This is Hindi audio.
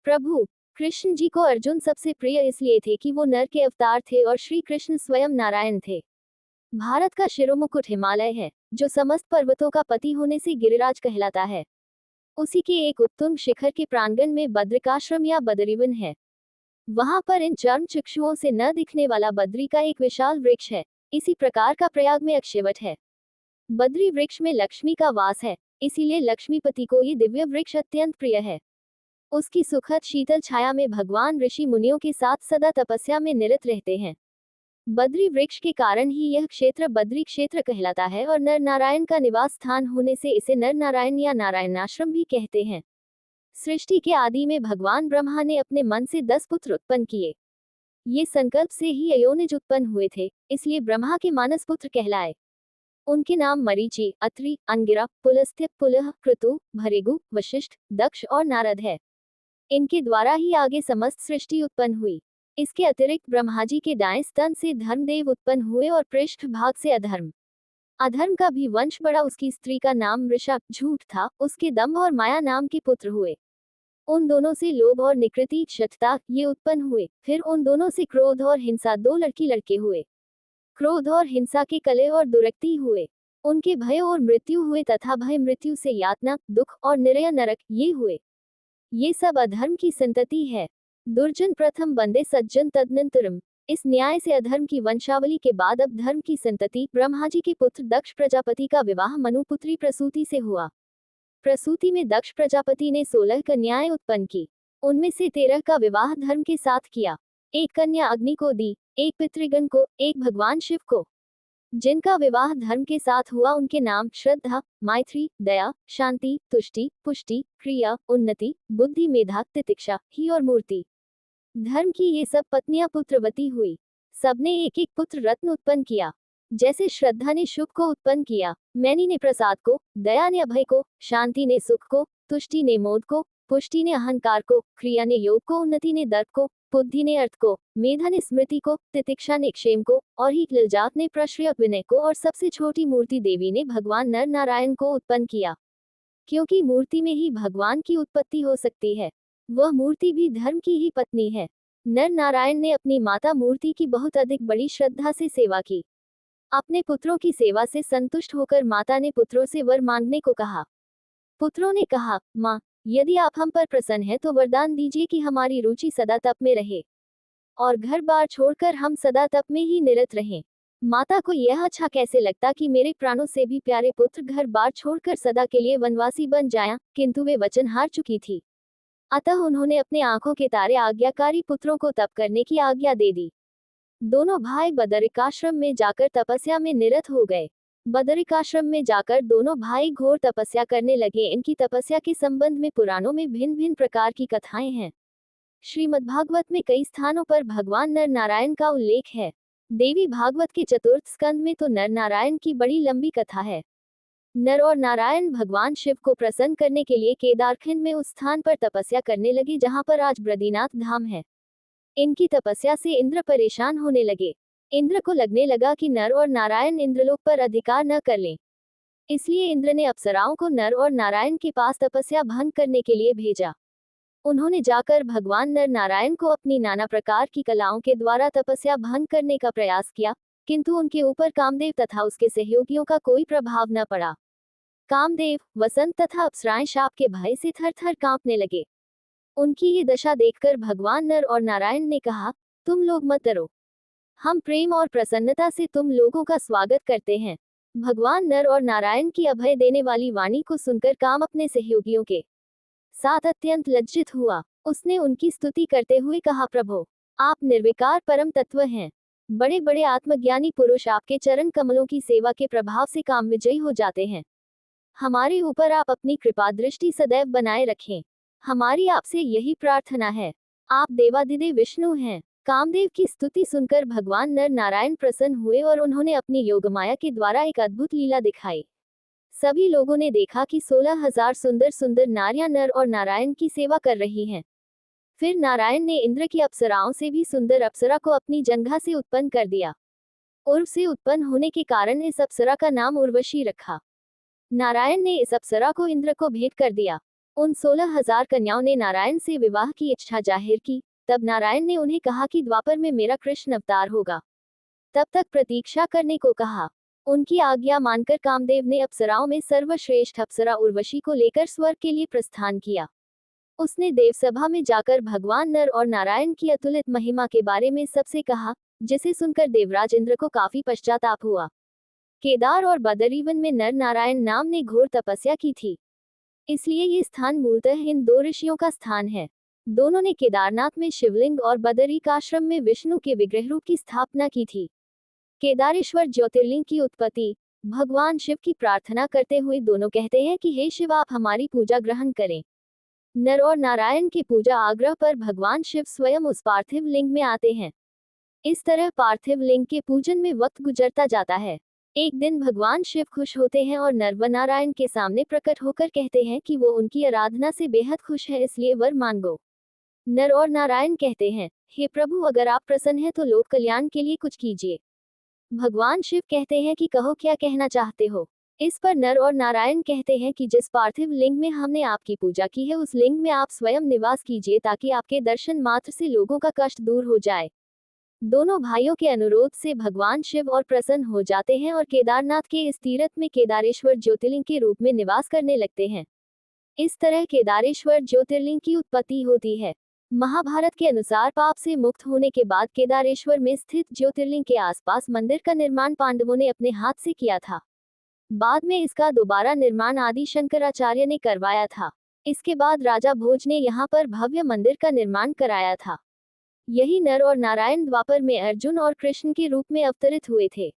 प्रभु कृष्ण जी को अर्जुन सबसे प्रिय इसलिए थे कि वो नर के अवतार थे और श्री कृष्ण स्वयं नारायण थे। भारत का शिरोमुकुट हिमालय है, जो समस्त पर्वतों का पति होने से गिरिराज कहलाता है। उसी के एक उत्तुंग शिखर के प्रांगण में बद्रिकाश्रम या बदरीवन है। वहां पर इन चर्म चक्षुओं से न दिखने वाला बद्री का एक विशाल वृक्ष है। इसी प्रकार का प्रयाग में अक्षयवट है। बद्री वृक्ष में लक्ष्मी का वास है, इसीलिए लक्ष्मीपति को ये दिव्य वृक्ष अत्यंत प्रिय है। उसकी सुखद शीतल छाया में भगवान ऋषि मुनियों के साथ सदा तपस्या में निरत रहते हैं। बद्री वृक्ष के कारण ही यह क्षेत्र बद्री क्षेत्र कहलाता है और नर नारायण का निवास स्थान होने से इसे नर नारायण या नारायणाश्रम भी कहते हैं। सृष्टि के आदि में भगवान ब्रह्मा ने अपने मन से 10 पुत्र उत्पन्न किए। ये संकल्प से ही अयोनिज उत्पन्न हुए थे, इसलिए ब्रह्मा के मानस पुत्र कहलाए। उनके नाम मरीचि, अत्रि, अंगिरा, पुलस्त्य, पुलह, क्रतु, भृगु, वशिष्ठ, दक्ष और नारद है। इनके द्वारा ही आगे समस्त सृष्टि उत्पन्न हुई। इसके अतिरिक्त ब्रह्मा जी के दाएं स्तन से धर्मदेव उत्पन्न हुए और पृष्ठ भाग से अधर्म। अधर्म का भी वंश बढ़ा। उसकी स्त्री का नाम वृषा झूठ था। उसके दंभ और माया नाम के पुत्र हुए। उन दोनों से लोभ और निकृति शठता ये उत्पन्न हुए। फिर उन दोनों से क्रोध और हिंसा 2 लड़की लड़के हुए। क्रोध और हिंसा के कलह और दुरक्ति हुए। उनके भय और मृत्यु हुए तथा भय मृत्यु से यातना, दुख और निरय नरक ये हुए। ये सब अधर्म की संतति है। दुर्जन प्रथम बंदे सज्जन तदनंतरम। इस न्याय से अधर्म की वंशावली के बाद अब धर्म की संतति ब्रह्मा जी के पुत्र दक्ष प्रजापति का विवाह मनुपुत्री प्रसूति से हुआ। प्रसूति में दक्ष प्रजापति ने 16 कन्याएं उत्पन्न की। उनमें से 13 का विवाह धर्म के साथ किया। एक कन्या अग्नि को दी, एक पितृगण को, एक भगवान शिव को। जिनका विवाह धर्म के साथ हुआ उनके नाम श्रद्धा, मैत्री, दया, शांति, तुष्टि, पुष्टि, क्रिया, उन्नति, बुद्धि, मेधा, तितिक्षा ही और मूर्ति। धर्म की ये सब पत्नियां पुत्रवती हुई। सबने एक एक पुत्र रत्न उत्पन्न किया। जैसे श्रद्धा ने शुभ को उत्पन्न किया, मैनी ने प्रसाद को, दया ने अभय को, शांति ने सुख को, तुष्टि ने मोद को, पुष्टि ने अहंकार को, क्रिया ने योग को, उन्नति ने दर्प को, बुद्धि ने अर्थ को, मेधा ने स्मृति को, तितिक्षा ने क्षेम को और ही लज्जात ने प्रश्रय विनय को और सबसे छोटी मूर्ति देवी ने भगवान नर नारायण को उत्पन्न किया। क्योंकि मूर्ति में ही भगवान की उत्पत्ति हो सकती है, वह मूर्ति भी धर्म की ही पत्नी है। नर नारायण ने अपनी माता मूर्ति की बहुत अधिक बड़ी श्रद्धा से सेवा की। अपने पुत्रों की सेवा से संतुष्ट होकर माता ने पुत्रों से वर मांगने को कहा। पुत्रों ने कहा, माँ, यदि आप हम पर प्रसन्न हैं तो वरदान दीजिए कि हमारी रुचि सदा तप में रहे और घर बार छोड़कर हम सदा तप में ही निरत रहें। माता को यह अच्छा कैसे लगता कि मेरे प्राणों से भी प्यारे पुत्र घर बार छोड़कर सदा के लिए वनवासी बन जाएं, किंतु वे वचन हार चुकी थी। अतः उन्होंने अपने आंखों के तारे आज्ञाकारी पुत्रों को तप करने की आज्ञा दे दी। दोनों भाई बदरिकाश्रम में जाकर तपस्या में निरत हो गए। बदरिकाश्रम में जाकर दोनों भाई घोर तपस्या करने लगे। इनकी तपस्या के संबंध में पुराणों में भिन्न भिन्न प्रकार की कथाएं हैं। श्रीमद्भागवत में कई स्थानों पर भगवान नर नारायण का उल्लेख है। देवी भागवत के 4th स्कंद में तो नर नारायण की बड़ी लंबी कथा है। नर और नारायण भगवान शिव को प्रसन्न करने के लिए केदारखंड में उस स्थान पर तपस्या करने लगे जहां पर आज बद्रीनाथ धाम है। इनकी तपस्या से इंद्र परेशान होने लगे। इंद्र को लगने लगा कि नर और नारायण इंद्रलोक पर अधिकार न कर लें। इसलिए इंद्र ने अप्सराओं को नर और नारायण के पास तपस्या भंग करने के लिए भेजा। उन्होंने जाकर भगवान नर नारायण को अपनी नाना प्रकार की कलाओं के द्वारा तपस्या भंग करने का प्रयास किया, किंतु उनके ऊपर कामदेव तथा उसके सहयोगियों का कोई प्रभाव न पड़ा। कामदेव, वसंत तथा अप्सराएं शाप के भय से थर थर कांपने लगे। उनकी ये दशा देखकर भगवान नर और नारायण ने कहा, तुम लोग मत डरो, हम प्रेम और प्रसन्नता से तुम लोगों का स्वागत करते हैं। भगवान नर और नारायण की अभय देने वाली वाणी को सुनकर काम अपने सहयोगियों के साथ अत्यंत लज्जित हुआ। उसने उनकी स्तुति करते हुए कहा, प्रभो, आप निर्विकार परम तत्व हैं। बड़े बड़े आत्मज्ञानी पुरुष आपके चरण कमलों की सेवा के प्रभाव से काम विजयी हो जाते हैं। हमारे ऊपर आप अपनी कृपा दृष्टि सदैव बनाए रखें। हमारी आपसे यही प्रार्थना है। आप देवादिदेव विष्णु हैं। कामदेव की स्तुति सुनकर भगवान नर नारायण प्रसन्न हुए और उन्होंने अपनी योगमाया के द्वारा एक अद्भुत लीला दिखाई। सभी लोगों ने देखा कि 16,000 सुंदर सुंदर नारियां नर और नारायण की सेवा कर रही हैं। फिर नारायण ने इंद्र की अप्सराओं से भी सुंदर अप्सरा को अपनी जंघा से उत्पन्न कर दिया। उर्व से उत्पन्न होने के कारण इस अप्सरा का नाम उर्वशी रखा। नारायण ने इस अप्सरा को इंद्र को भेंट कर दिया। उन 16,000 कन्याओं ने नारायण से विवाह की इच्छा जाहिर की। तब नारायण ने उन्हें कहा कि द्वापर में मेरा कृष्ण अवतार होगा, तब तक प्रतीक्षा करने को कहा। उनकी आज्ञा मानकर कामदेव ने अप्सराओं में सर्वश्रेष्ठ अप्सरा उर्वशी को लेकर स्वर्ग के लिए प्रस्थान किया। उसने देवसभा में जाकर भगवान नर और नारायण की अतुलित महिमा के बारे में सबसे कहा, जिसे सुनकर देवराज इंद्र को काफी पश्चाताप हुआ। केदार और बदरीवन में नर नारायण नाम ने घोर तपस्या की थी, इसलिए ये स्थान मूलतः इन दो ऋषियों का स्थान है। दोनों ने केदारनाथ में शिवलिंग और बदरिकाश्रम में विष्णु के विग्रह रूप की स्थापना की थी। केदारेश्वर ज्योतिर्लिंग की उत्पत्ति भगवान शिव की प्रार्थना करते हुए दोनों कहते हैं कि हे शिव, आप हमारी पूजा ग्रहण करें। नर और नारायण के पूजा आग्रह पर भगवान शिव स्वयं उस पार्थिव लिंग में आते हैं। इस तरह पार्थिव लिंग के पूजन में वक्त गुजरता जाता है। एक दिन भगवान शिव खुश होते हैं और नर व नारायण के सामने प्रकट होकर कहते हैं कि वो उनकी आराधना से बेहद खुश है, इसलिए वर मांगो। नर और नारायण कहते हैं, हे प्रभु, अगर आप प्रसन्न हैं तो लोक कल्याण के लिए कुछ कीजिए। भगवान शिव कहते हैं कि कहो, क्या कहना चाहते हो। इस पर नर और नारायण कहते हैं कि जिस पार्थिव लिंग में हमने आपकी पूजा की है, उस लिंग में आप स्वयं निवास कीजिए, ताकि आपके दर्शन मात्र से लोगों का कष्ट दूर हो जाए। दोनों भाइयों के अनुरोध से भगवान शिव और प्रसन्न हो जाते हैं और केदारनाथ के इस तीर्थ में केदारेश्वर ज्योतिर्लिंग के रूप में निवास करने लगते हैं। इस तरह केदारेश्वर ज्योतिर्लिंग की उत्पत्ति होती है। महाभारत के अनुसार पाप से मुक्त होने के बाद केदारेश्वर में स्थित ज्योतिर्लिंग के आसपास मंदिर का निर्माण पांडवों ने अपने हाथ से किया था। बाद में इसका दोबारा निर्माण आदि शंकराचार्य ने करवाया था। इसके बाद राजा भोज ने यहाँ पर भव्य मंदिर का निर्माण कराया था। यही नर और नारायण द्वापर में अर्जुन और कृष्ण के रूप में अवतरित हुए थे।